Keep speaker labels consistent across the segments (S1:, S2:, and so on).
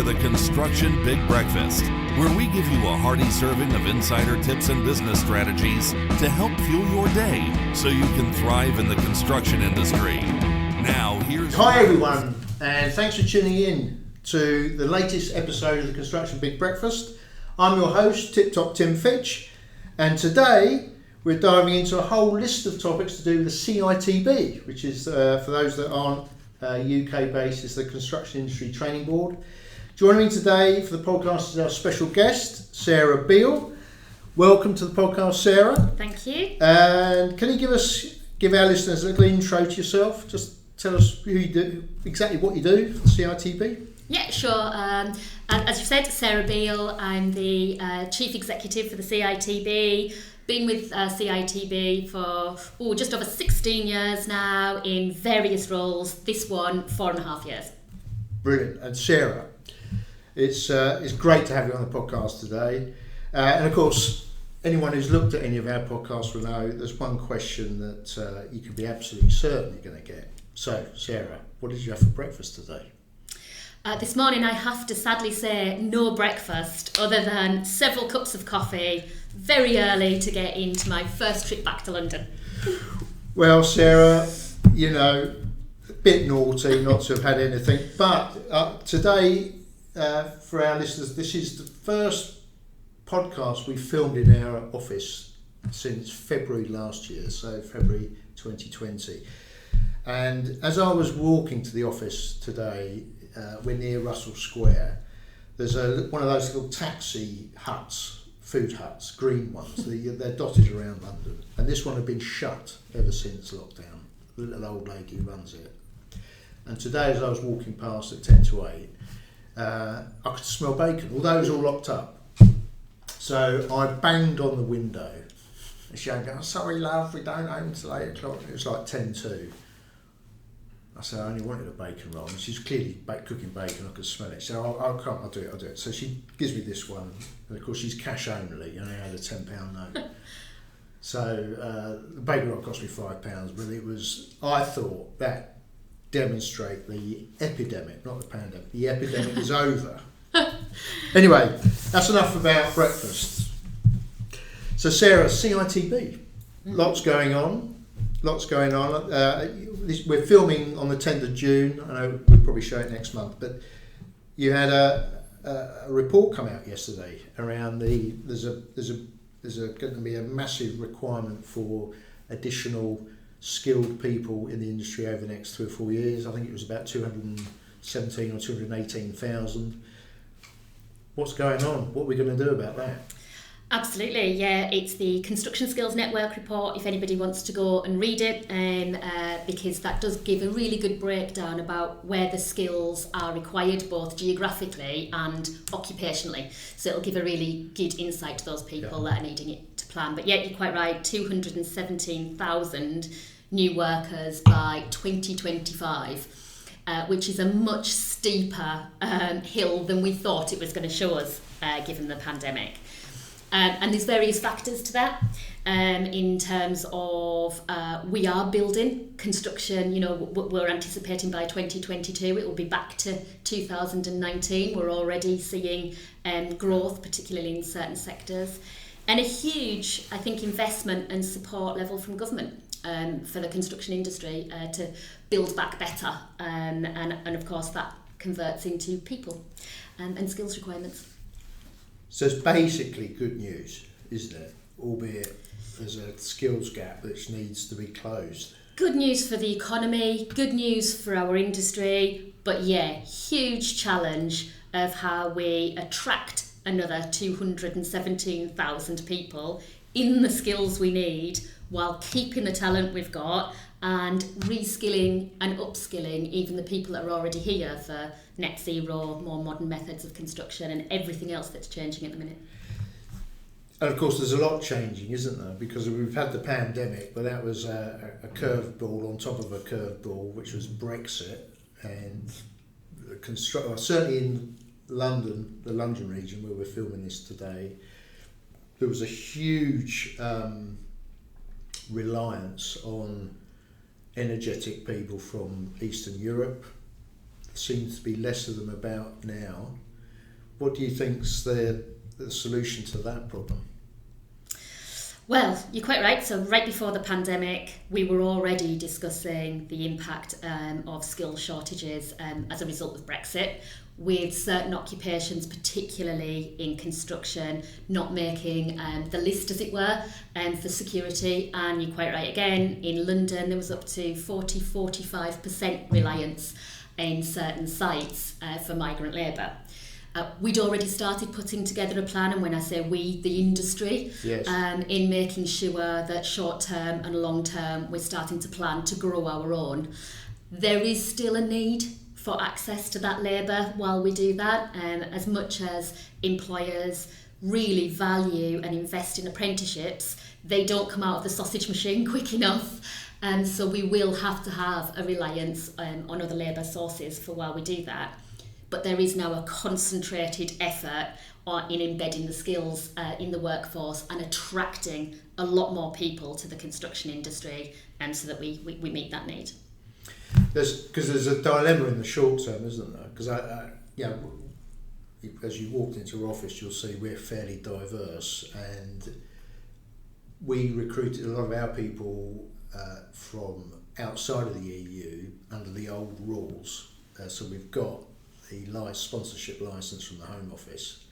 S1: to the Construction Big Breakfast, where we give you a hearty serving of insider tips and business strategies to help fuel your day so you can thrive in the construction industry. Now, here's...
S2: Hi everyone, and thanks for tuning in to the latest episode of the Construction Big Breakfast. I'm your host, Tip Top Tim Fitch, and today we're diving into a whole list of topics to do with the CITB, which is, for those that aren't UK based, is the Construction Industry Training Board. Joining me today for the podcast is our special guest, Sarah Beale. Welcome to the podcast, Sarah.
S3: Thank you.
S2: And can you give our listeners a little intro to yourself? Just tell us who you do, exactly what you do for the CITB.
S3: Yeah, sure. As you said, Sarah Beale. I'm the Chief Executive for the CITB. Been with CITB for just over 16 years now in various roles. This one, 4.5 years.
S2: Brilliant. And Sarah, it's great to have you on the podcast today. And of course, anyone who's looked at any of our podcasts will know there's one question that you can be absolutely certain you're going to get. So, Sarah, what did you have for breakfast today?
S3: This morning I have to sadly say no breakfast other than several cups of coffee very early to get into my first trip back to London.
S2: Well, Sarah, you know, a bit naughty not to have had anything, but today, for our listeners, this is the first podcast we filmed in our office since February last year, so February 2020. And as I was walking to the office today, we're near Russell Square. There's one of those little taxi huts, food huts, green ones. They're dotted around London. And this one had been shut ever since lockdown. The little old lady who runs it. And today, as I was walking past at 10 to 8, I could smell bacon, although it was all locked up. So I banged on the window. And she goes, "Oh, sorry love, we don't open till 8 o'clock. It was like 10 to. I said, I only wanted a bacon roll. And she's clearly cooking bacon, I could smell it. So I'll do it. So she gives me this one. And of course, she's cash only. You know, I had a £10 note. So the bacon roll cost me £5, but it was, I thought, that demonstrate the epidemic, not the pandemic. The epidemic is over. Anyway, that's enough about breakfast. So Sarah, CITB, lots going on. We're filming on the 10th of June. I know we'll probably show it next month, but you had a report come out yesterday around there's going to be a massive requirement for additional skilled people in the industry over the next 3 or 4 years. I think it was about 217 or 218,000. What's going on? What are we going to do about that?
S3: Absolutely, yeah. It's the Construction Skills Network report, if anybody wants to go and read it, because that does give a really good breakdown about where the skills are required, both geographically and occupationally. So it'll give a really good insight to those people that are needing it to plan. But yeah, you're quite right, 217,000 new workers by 2025, which is a much steeper hill than we thought it was going to show us, given the pandemic. And there's various factors to that in terms of we are building construction, you know, we're anticipating by 2022 it will be back to 2019. We're already seeing growth, particularly in certain sectors, and a huge, I think, investment and support level from government for the construction industry to build back better, and of course that converts into people and skills requirements.
S2: So it's basically good news, isn't it? Albeit there's a skills gap which needs to be closed.
S3: Good news for the economy, good news for our industry, but yeah, huge challenge of how we attract another 217,000 people in the skills we need while keeping the talent we've got and reskilling and upskilling even the people that are already here for net zero, more modern methods of construction and everything else that's changing at the minute.
S2: And of course there's a lot changing, isn't there? Because we've had the pandemic, but that was a curveball on top of a curveball, which was Brexit. And certainly in London, the London region where we're filming this today, there was a huge reliance on energetic people from Eastern Europe. There seems to be less of them about now. what do you think's the solution to that problem?
S3: Well, you're quite right. So right before the pandemic, we were already discussing the impact of skill shortages as a result of Brexit, with certain occupations, particularly in construction, not making the list, as it were, for security. And you're quite right again, in London, there was up to 40-45% reliance in certain sites for migrant labour. We'd already started putting together a plan, and when I say we, the industry,
S2: yes.
S3: In making sure that short term and long term we're starting to plan to grow our own. There is still a need for access to that labour while we do that, as much as employers really value and invest in apprenticeships, they don't come out of the sausage machine quick enough. So we will have to have a reliance on other labour sources for while we do that. But there is now a concentrated effort in embedding the skills in the workforce and attracting a lot more people to the construction industry, so that we meet that need.
S2: Because there's a dilemma in the short term, isn't there? Because as you walked into our office, you'll see we're fairly diverse, and we recruited a lot of our people from outside of the EU under the old rules. So we've got the sponsorship licence from the Home Office.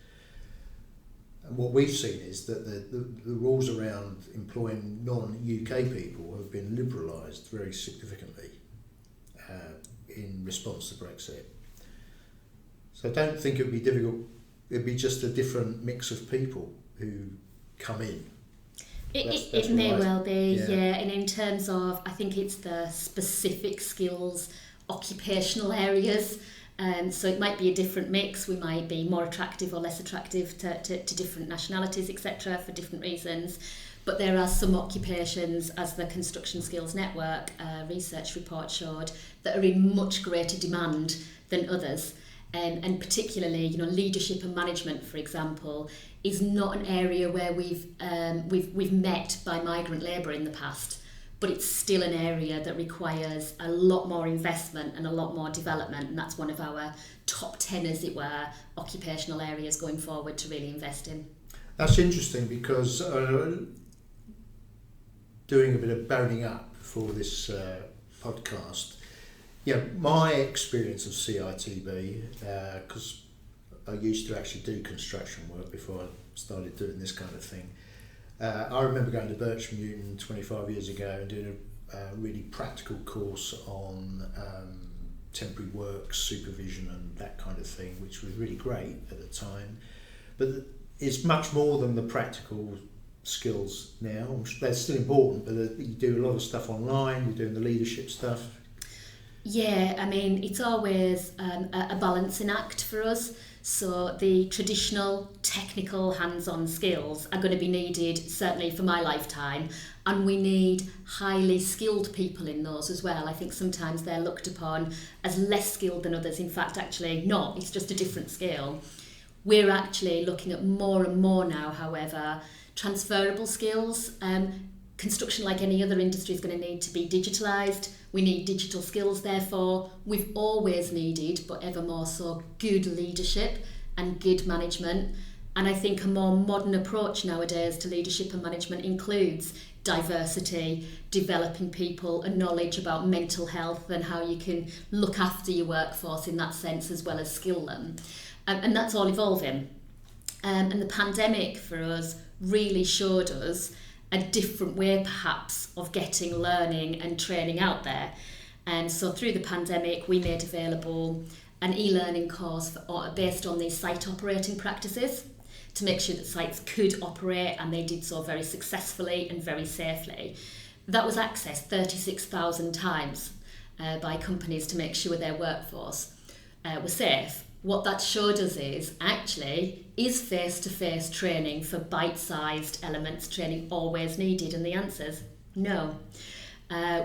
S2: And what we've seen is that the rules around employing non-UK people have been liberalised very significantly in response to Brexit. So I don't think it would be difficult. It'd be just a different mix of people who come in.
S3: It may well be, yeah. And in terms of, I think it's the specific skills, occupational areas. So it might be a different mix. We might be more attractive or less attractive to different nationalities, etc., for different reasons. But there are some occupations, as the Construction Skills Network research report showed, that are in much greater demand than others. And particularly, leadership and management, for example, is not an area where we've met by migrant labour in the past. But it's still an area that requires a lot more investment and a lot more development, and that's one of our top 10, as it were, occupational areas going forward to really invest in.
S2: That's interesting, because doing a bit of boning up for this podcast, my experience of CITB, because I used to actually do construction work before I started doing this kind of thing. I remember going to Bircham Newton 25 years ago and doing a really practical course on temporary works, supervision and that kind of thing, which was really great at the time. But it's much more than the practical skills now. They're still important, but you do a lot of stuff online, you're doing the leadership stuff.
S3: Yeah, I mean, it's always a balancing act for us. So the traditional technical hands-on skills are going to be needed, certainly for my lifetime, and we need highly skilled people in those as well. I think sometimes they're looked upon as less skilled than others. In fact, actually not. It's just a different skill. We're actually looking at more and more now, however, transferable skills. Construction, like any other industry, is going to need to be digitalised. We need digital skills, therefore. We've always needed, but ever more so, good leadership and good management. And I think a more modern approach nowadays to leadership and management includes diversity, developing people, and knowledge about mental health and how you can look after your workforce in that sense, as well as skill them. And that's all evolving. And the pandemic for us really showed us a different way perhaps of getting learning and training out there. And so through the pandemic we made available an e-learning course based on these site operating practices to make sure that sites could operate, and they did so very successfully and very safely. That was accessed 36,000 times by companies to make sure their workforce was safe. What that showed us is face-to-face training for bite-sized elements training always needed? And the answer's no.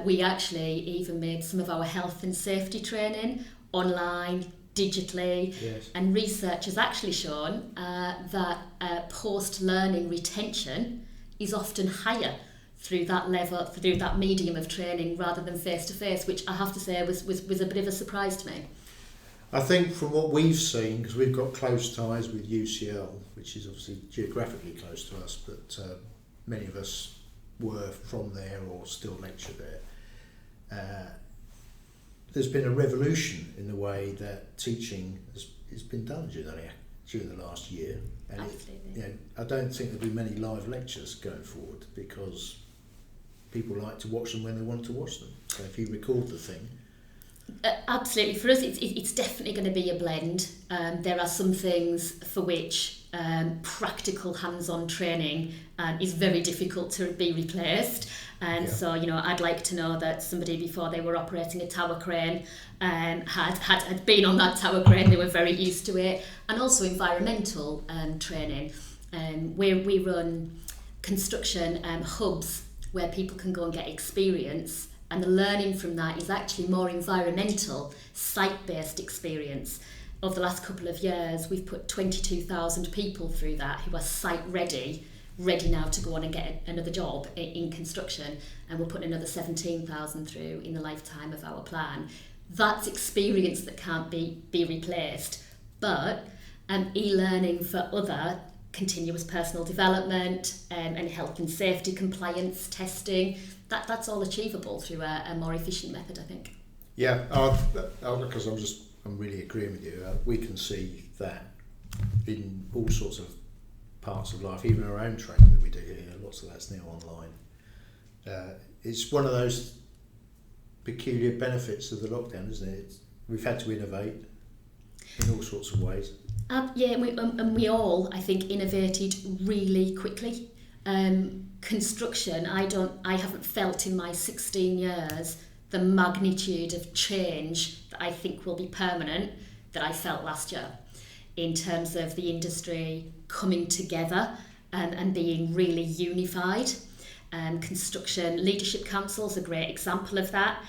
S3: We actually even made some of our health and safety training online, digitally,
S2: yes.
S3: And research has actually shown that post-learning retention is often higher through that level, through that medium of training, rather than face-to-face, which I have to say was a bit of a surprise to me.
S2: I think from what we've seen, because we've got close ties with UCL, which is obviously geographically close to us, but many of us were from there or still lecture there. There's been a revolution in the way that teaching has been done during the last year. And
S3: Absolutely.
S2: I don't think there'll be many live lectures going forward because people like to watch them when they want to watch them. So if you record the thing...
S3: Absolutely. For us, it's definitely going to be a blend. There are some things for which practical hands-on training is very difficult to be replaced. And so, I'd like to know that somebody before they were operating a tower crane had been on that tower crane, they were very used to it. And also environmental training. We run construction hubs where people can go and get experience. And the learning from that is actually more environmental, site-based experience. Over the last couple of years, we've put 22,000 people through that who are site-ready now to go on and get another job in construction. And we're putting another 17,000 through in the lifetime of our plan. That's experience that can't be replaced. But e-learning for other continuous personal development and health and safety compliance testing, that's all achievable through a more efficient method, I think.
S2: Yeah, because I'm really agreeing with you. We can see that in all sorts of parts of life, even our own training that we do here. Lots of that's now online. It's one of those peculiar benefits of the lockdown, isn't it? We've had to innovate in all sorts of ways.
S3: We all, I think, innovated really quickly. Construction, I haven't felt in my 16 years the magnitude of change that I think will be permanent that I felt last year in terms of the industry coming together and being really unified. Construction Leadership Council is a great example of that.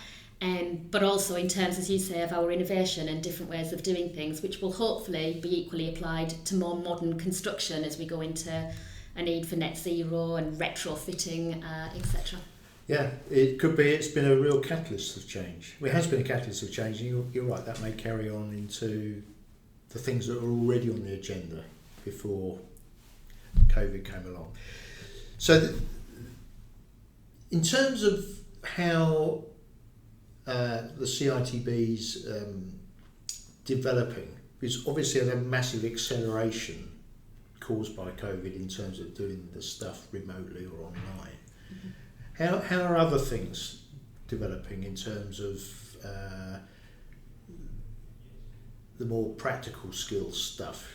S3: But also in terms, as you say, of our innovation and different ways of doing things, which will hopefully be equally applied to more modern construction as we go into a need for net zero and retrofitting, etc.
S2: Yeah, it could be. It's been a real catalyst of change. It has been a catalyst of change, and you're right, that may carry on into the things that are already on the agenda before COVID came along. So in terms of how the CITB's developing, because obviously there's a massive acceleration caused by COVID in terms of doing the stuff remotely or online. Mm-hmm. How are other things developing in terms of the more practical skills stuff?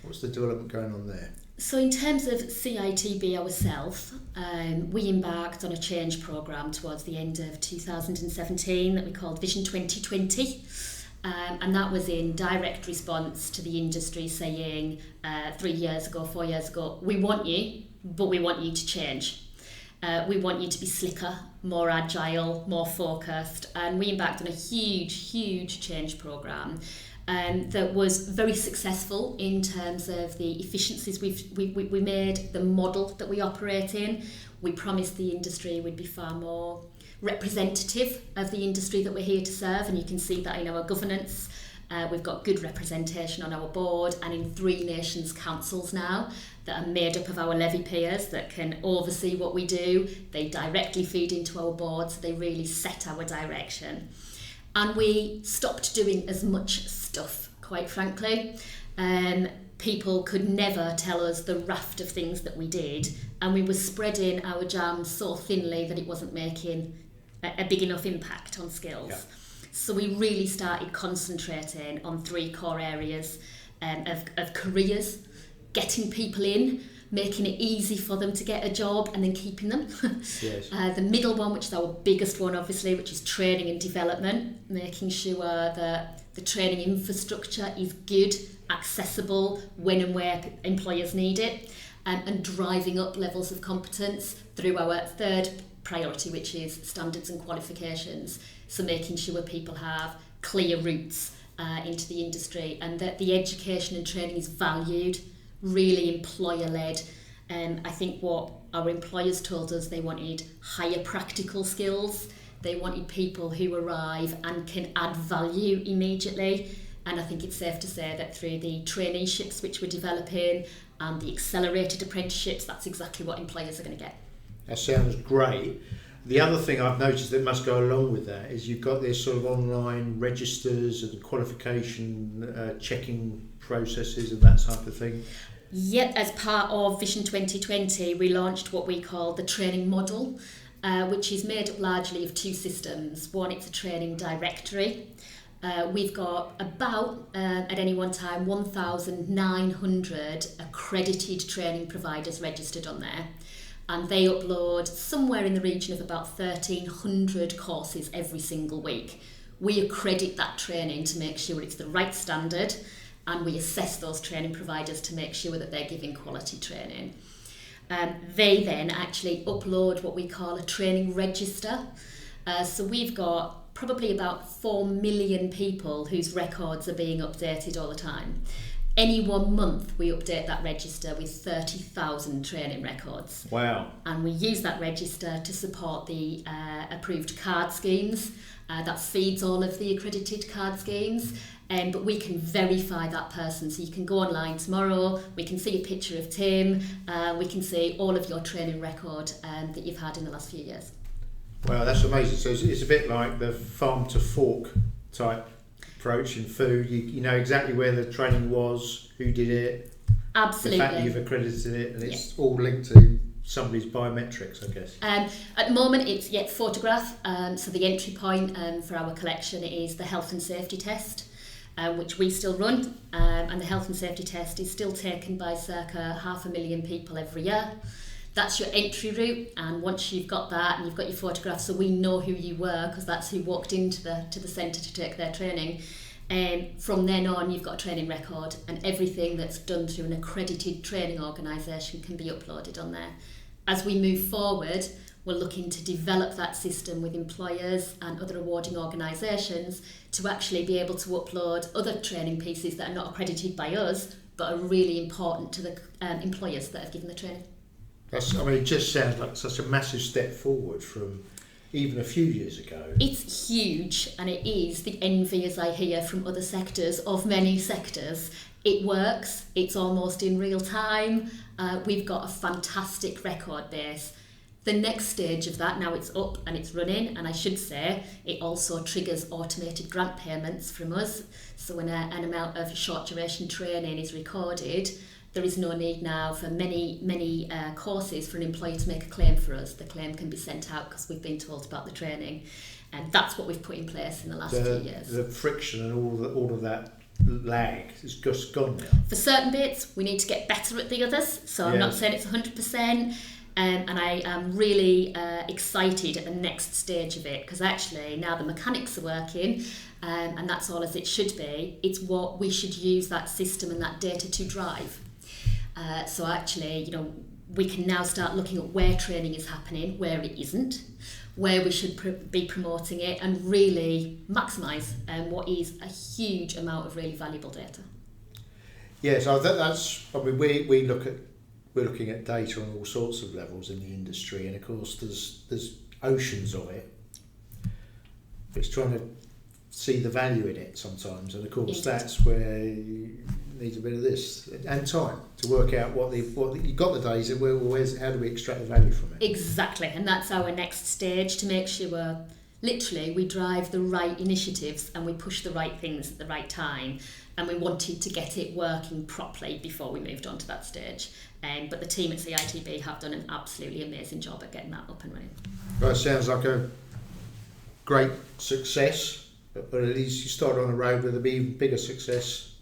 S2: What's the development going on there?
S3: So in terms of CITB ourselves, we embarked on a change programme towards the end of 2017 that we called Vision 2020. And that was in direct response to the industry saying 4 years ago, we want you, but we want you to change. We want you to be slicker, more agile, more focused. And we embarked on a huge change programme that was very successful in terms of the efficiencies we made, the model that we operate in. We promised the industry would be far more representative of the industry that we're here to serve, and you can see that in our governance. We've got good representation on our board and in 3 nations councils now that are made up of our levy peers that can oversee what we do. They directly feed into our board, so they really set our direction. And we stopped doing as much stuff, quite frankly. People could never tell us the raft of things that we did, and we were spreading our jam so thinly that it wasn't making a big enough impact on skills. Yeah. So we really started concentrating on 3 core areas of careers, getting people in, making it easy for them to get a job and then keeping them. Yes. The middle one, which is our biggest one obviously, which is training and development, making sure that the training infrastructure is good, accessible when and where employers need it, and driving up levels of competence through our third priority, which is standards and qualifications. So making sure people have clear routes into the industry and that the education and training is valued, really employer-led. I think what our employers told us, they wanted higher practical skills, They wanted people who arrive and can add value immediately. And I think it's safe to say that through the traineeships which we're developing and the accelerated apprenticeships, that's exactly what employers are going to get.
S2: That sounds great. The other thing I've noticed that must go along with that is you've got this sort of online registers and qualification checking processes and that type of thing.
S3: Yet, as part of Vision 2020, we launched what we call the training model, which is made up largely of two systems. One, it's a training directory. We've got about, at any one time, 1,900 accredited training providers registered on there. And they upload somewhere in the region of about 1,300 courses every single week. We accredit that training to make sure it's the right standard, and we assess those training providers to make sure that they're giving quality training. They then actually upload what we call a training register. So we've got probably about 4 million people whose records are being updated all the time. Any 1 month we update that register with 30,000 training records.
S2: Wow.
S3: And we use that register to support the approved card schemes. That feeds all of the accredited card schemes. But we can verify that person. So you can go online tomorrow, we can see a picture of Tim, we can see all of your training record that you've had in the last few years.
S2: Wow, that's amazing. So it's a bit like the farm to fork type approach in food. You know exactly where the training was, who did it,
S3: Absolutely.
S2: the fact that you've accredited it, and it's all linked to somebody's biometrics, I guess.
S3: At the moment, it's yet photograph. So the entry point for our collection is the health and safety test, which we still run. And the health and safety test is still taken by circa 500,000 people every year. That's your entry route, and once you've got that and you've got your photograph, so we know who you were because that's who walked into the centre to take their training. From then on, you've got a training record, and everything that's done through an accredited training organisation can be uploaded on there. As we move forward, we're looking to develop that system with employers and other awarding organisations to actually be able to upload other training pieces that are not accredited by us, but are really important to the employers that have given the training.
S2: It just sounds like such a massive step forward from even a few years ago.
S3: It's huge, and it is the envy, as I hear from other sectors, of many sectors. It works, it's almost in real time. We've got a fantastic record base. The next stage of that, now it's up and it's running, and I should say it also triggers automated grant payments from us. So when an amount of short duration training is recorded, there is no need now for many courses for an employer to make a claim for us. The claim can be sent out because we've been told about the training, and that's what we've put in place in the last few years. The
S2: friction and all of that lag is just gone now.
S3: For certain bits, we need to get better at the others. So I'm not saying it's 100%, and I am really excited at the next stage of it, because actually now the mechanics are working, and that's all as it should be. It's what we should use that system and that data to drive. So actually, we can now start looking at where training is happening, where it isn't, where we should be promoting it, and really maximise what is a huge amount of really valuable data.
S2: Yes, we're looking at data on all sorts of levels in the industry, and of course there's oceans of it. It's trying to see the value in it sometimes, and of course that's where you need a bit of this and time to work out what you got the data. How do we extract the value from it?
S3: Exactly, and that's our next stage, to make sure literally we drive the right initiatives and we push the right things at the right time. And we wanted to get it working properly before we moved on to that stage. But the team at CITB have done an absolutely amazing job at getting that up and running.
S2: Well, it sounds like a great success, but at least you started on a road with a even bigger success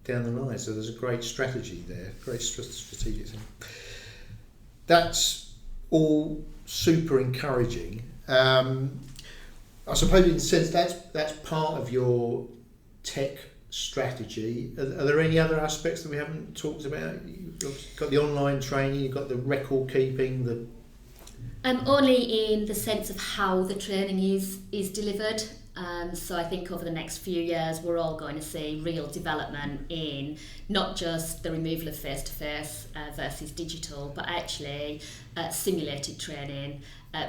S2: down the line. So there's a great strategy there, great strategic thing. That's all super encouraging. I suppose in a sense that's part of your tech strategy. Are there any other aspects that we haven't talked about? You've got the online training, you've got the record keeping,
S3: only in the sense of how the training is delivered. So I think over the next few years, we're all going to see real development in not just the removal of face-to-face versus digital, but actually simulated training,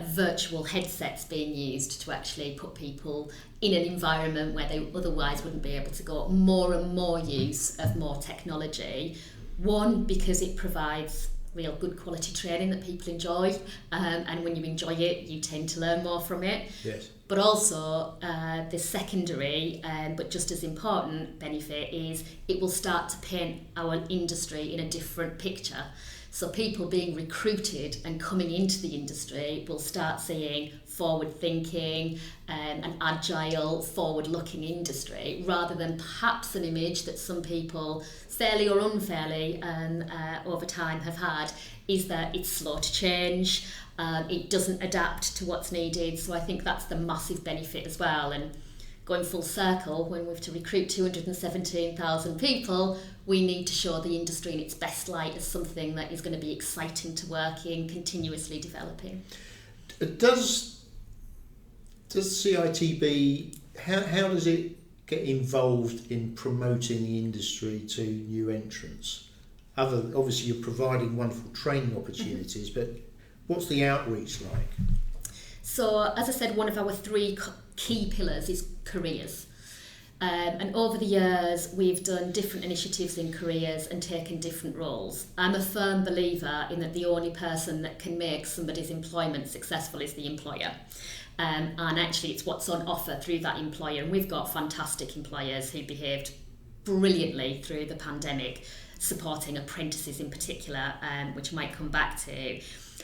S3: virtual headsets being used to actually put people in an environment where they otherwise wouldn't be able to go. More and more use of more technology. One, because it provides real good quality training that people enjoy, and when you enjoy it, you tend to learn more from it.
S2: Yes.
S3: But also the secondary, but just as important benefit is it will start to paint our industry in a different picture. So people being recruited and coming into the industry will start seeing forward-thinking, an agile, forward-looking industry, rather than perhaps an image that some people, fairly or unfairly, over time have had, is that it's slow to change, it doesn't adapt to what's needed. So I think that's the massive benefit as well. And going full circle, when we have to recruit 217,000 people, we need to show the industry in its best light as something that is going to be exciting to work in, continuously developing.
S2: Does CITB, how does it get involved in promoting the industry to new entrants? Obviously you're providing wonderful training opportunities, but what's the outreach like?
S3: So, as I said, one of our three key pillars is careers. And over the years, we've done different initiatives in careers and taken different roles. I'm a firm believer in that the only person that can make somebody's employment successful is the employer. And actually, it's what's on offer through that employer. And we've got fantastic employers who behaved brilliantly through the pandemic, supporting apprentices in particular, which I might come back to.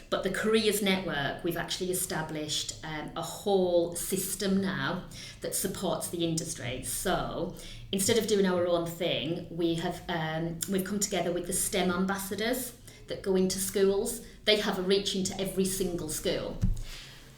S3: But the Careers Network, we've actually established a whole system now that supports the industry. So instead of doing our own thing, we've come together with the STEM ambassadors that go into schools. They have a reach into every single school.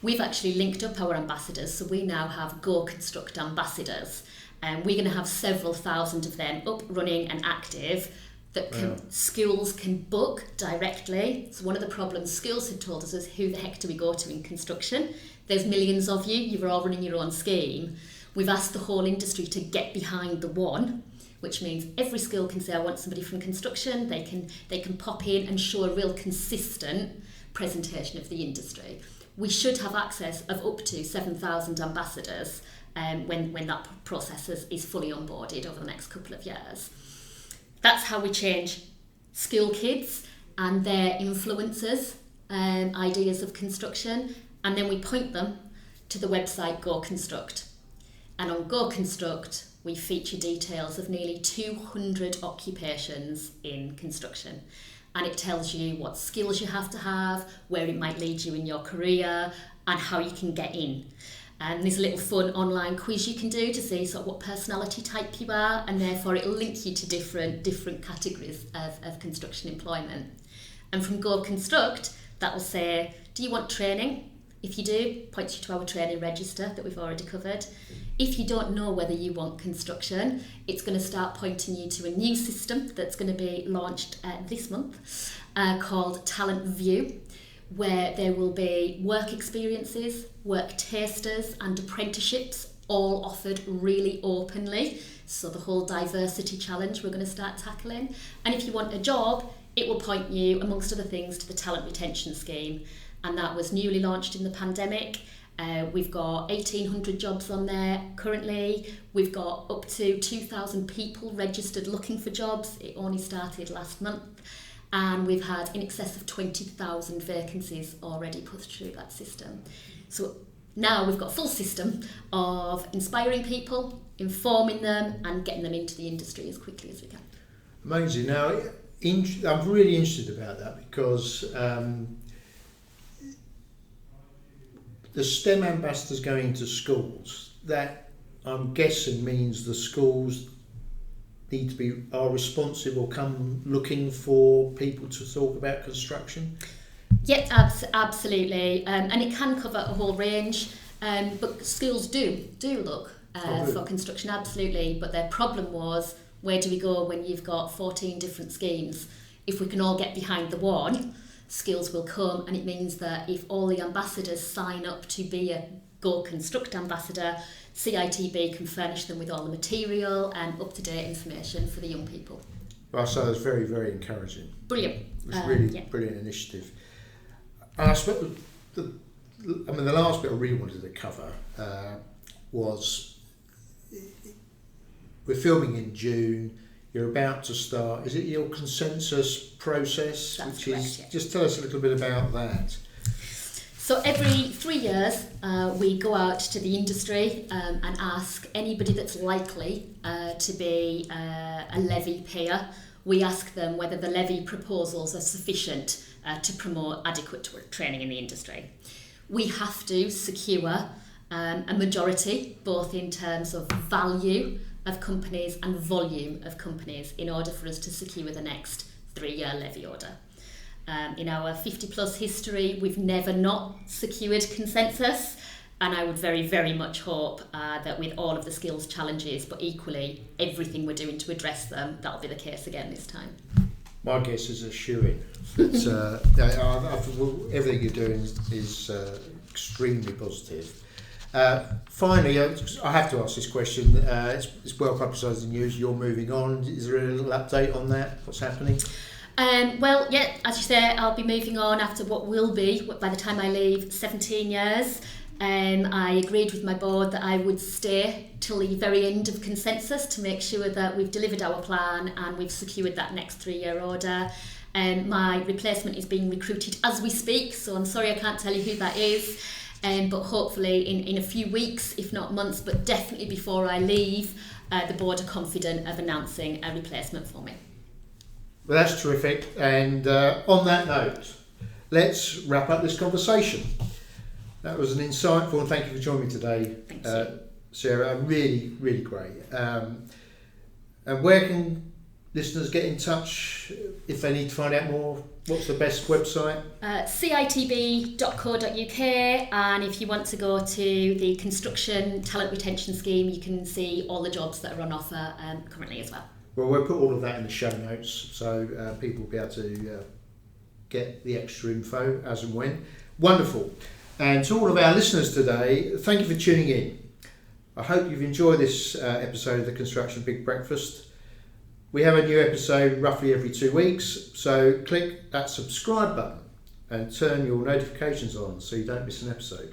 S3: We've actually linked up our ambassadors, so we now have Go Construct ambassadors. And we're going to have several thousand of them up, running and active, that schools can book directly. So one of the problems schools had told us is, who the heck do we go to in construction? There's millions of you, you're all running your own scheme. We've asked the whole industry to get behind the one, which means every school can say, I want somebody from construction. They can pop in and show a real consistent presentation of the industry. We should have access of up to 7,000 ambassadors when that process is fully onboarded over the next couple of years. That's how we change school kids and their influencers, ideas of construction, and then we point them to the website Go Construct. And on Go Construct, we feature details of nearly 200 occupations in construction. And it tells you what skills you have to have, where it might lead you in your career, and how you can get in. And there's a little fun online quiz you can do to see sort of what personality type you are, and therefore it'll link you to different categories of construction employment. And from Go Construct, that will say, do you want training? If you do, points you to our training register that we've already covered. If you don't know whether you want construction, it's going to start pointing you to a new system that's going to be launched this month called Talent View, where there will be work experiences, work tasters and apprenticeships all offered really openly. So the whole diversity challenge we're going to start tackling. And if you want a job, it will point you, amongst other things, to the talent retention scheme. And that was newly launched in the pandemic. We've got 1,800 jobs on there currently. We've got up to 2,000 people registered looking for jobs. It only started last month. And we've had in excess of 20,000 vacancies already put through that system. So now we've got a full system of inspiring people, informing them and getting them into the industry as quickly as we can.
S2: Amazing. Now, I'm really interested about that because the STEM ambassadors going to schools, that I'm guessing means the schools need to are responsive or come looking for people to talk about construction?
S3: Yep, absolutely. And it can cover a whole range, but schools do look for construction, absolutely. But their problem was, where do we go when you've got 14 different schemes? If we can all get behind the one, skills will come, and it means that if all the ambassadors sign up to be a Go Construct ambassador, CITB can furnish them with all the material and up-to-date information for the young people.
S2: Well, so that's very, very encouraging.
S3: Brilliant.
S2: It was really brilliant initiative. And I suppose the last bit I really wanted to cover was, we're filming in June. You're about to start, is it your consensus process?
S3: That's correct, yeah.
S2: Just tell us a little bit about that.
S3: So every 3 years, we go out to the industry and ask anybody that's likely to be a levy payer. We ask them whether the levy proposals are sufficient to promote adequate training in the industry. We have to secure a majority, both in terms of value of companies and volume of companies, in order for us to secure the next 3-year levy order. In our 50-plus history, we've never not secured consensus, and I would very, very much hope that with all of the skills challenges, but equally everything we're doing to address them, that'll be the case again this time.
S2: My guess is a shoo-in. Everything you're doing is extremely positive. Finally, I have to ask this question. It's well publicised in the news. You're moving on. Is there a little update on that? What's happening?
S3: Well, yeah, as you say, I'll be moving on after what will be, by the time I leave, 17 years. I agreed with my board that I would stay till the very end of consensus to make sure that we've delivered our plan and we've secured that next 3-year order. My replacement is being recruited as we speak, so I'm sorry I can't tell you who that is. But hopefully in a few weeks, if not months, but definitely before I leave, the board are confident of announcing a replacement for me.
S2: Well, that's terrific. And on that note, let's wrap up this conversation. That was an insightful, and thank you for joining me today, Sarah. Really, really great. And where can listeners get in touch if they need to find out more? What's the best website?
S3: CITB.co.uk, and if you want to go to the Construction Talent Retention Scheme, you can see all the jobs that are on offer currently as well.
S2: Well, we'll put all of that in the show notes, so people will be able to get the extra info as and when. Wonderful. And to all of our listeners today, thank you for tuning in. I hope you've enjoyed this episode of the Construction Big Breakfast. We have a new episode roughly every 2 weeks, so click that subscribe button and turn your notifications on so you don't miss an episode.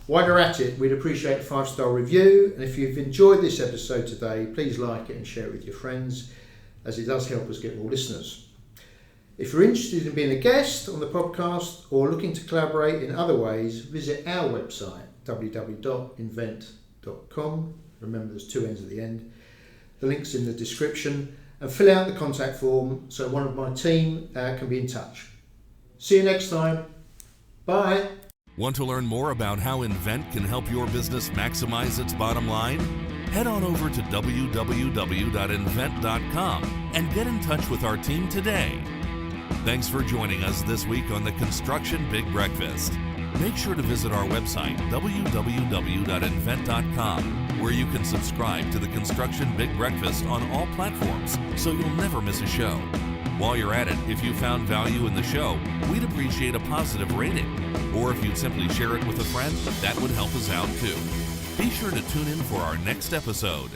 S2: While you're at it, we'd appreciate a 5-star review, and if you've enjoyed this episode today, please like it and share it with your friends, as it does help us get more listeners. If you're interested in being a guest on the podcast or looking to collaborate in other ways, visit our website, www.invennt.com. Remember, there's 2 N's at the end. The link's in the description, and fill out the contact form so one of my team can be in touch. See you next time. Bye.
S1: Want to learn more about how Invennt can help your business maximize its bottom line? Head on over to www.invennt.com and get in touch with our team today. Thanks for joining us this week on the Construction Big Breakfast. Make sure to visit our website, www.invennt.com, where you can subscribe to the Construction Big Breakfast on all platforms so you'll never miss a show. While you're at it, if you found value in the show, we'd appreciate a positive rating. Or if you'd simply share it with a friend, that would help us out too. Be sure to tune in for our next episode.